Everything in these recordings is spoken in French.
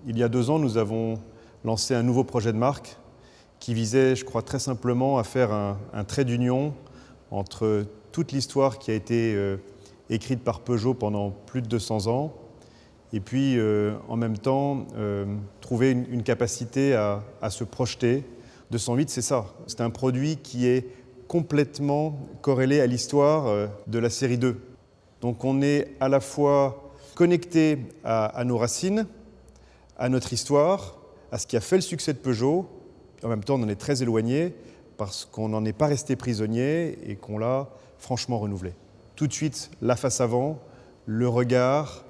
Il y a 2 ans, nous avons lancé un nouveau projet de marque qui visait, je crois, très simplement à faire un trait d'union entre toute l'histoire qui a été écrite par Peugeot pendant plus de 200 ans et puis en même temps trouver une capacité à se projeter. 208, c'est ça. C'est un produit qui est complètement corrélé à l'histoire de la série 2. Donc on est à la fois connecté à nos racines, à notre histoire, à ce qui a fait le succès de Peugeot. En même temps, on en est très éloigné parce qu'on n'en est pas resté prisonnier et qu'on l'a franchement renouvelé. Tout de suite, la face avant, le regard,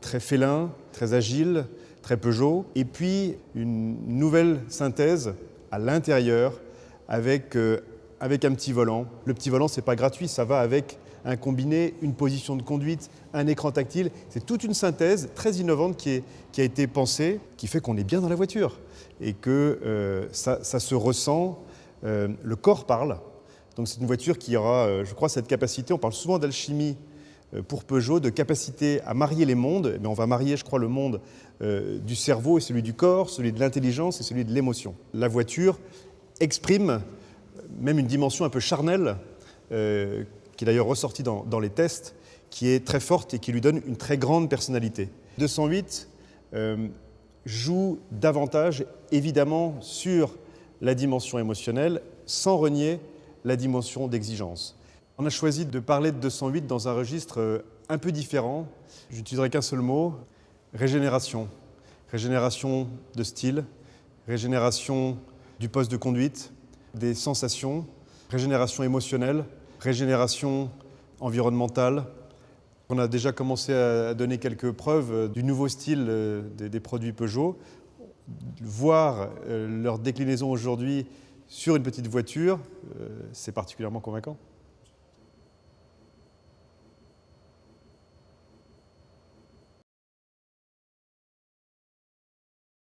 très félin, très agile, très Peugeot. Et puis, une nouvelle synthèse à l'intérieur avec un petit volant. Le petit volant, ce n'est pas gratuit, ça va avec un combiné, une position de conduite, un écran tactile. C'est toute une synthèse très innovante qui a été pensée, qui fait qu'on est bien dans la voiture et que ça se ressent, le corps parle. Donc c'est une voiture qui aura, je crois, cette capacité, on parle souvent d'alchimie pour Peugeot, de capacité à marier les mondes. Mais on va marier, je crois, le monde du cerveau et celui du corps, celui de l'intelligence et celui de l'émotion. La voiture exprime même une dimension un peu charnelle, qui est d'ailleurs ressortie dans les tests, qui est très forte et qui lui donne une très grande personnalité. 208 joue davantage, évidemment, sur la dimension émotionnelle, sans renier la dimension d'exigence. On a choisi de parler de 208 dans un registre un peu différent. J'utiliserai qu'un seul mot, régénération. Régénération de style, régénération du poste de conduite, des sensations, régénération émotionnelle, régénération environnementale. On a déjà commencé à donner quelques preuves du nouveau style des produits Peugeot. Voir leur déclinaison aujourd'hui sur une petite voiture, c'est particulièrement convaincant.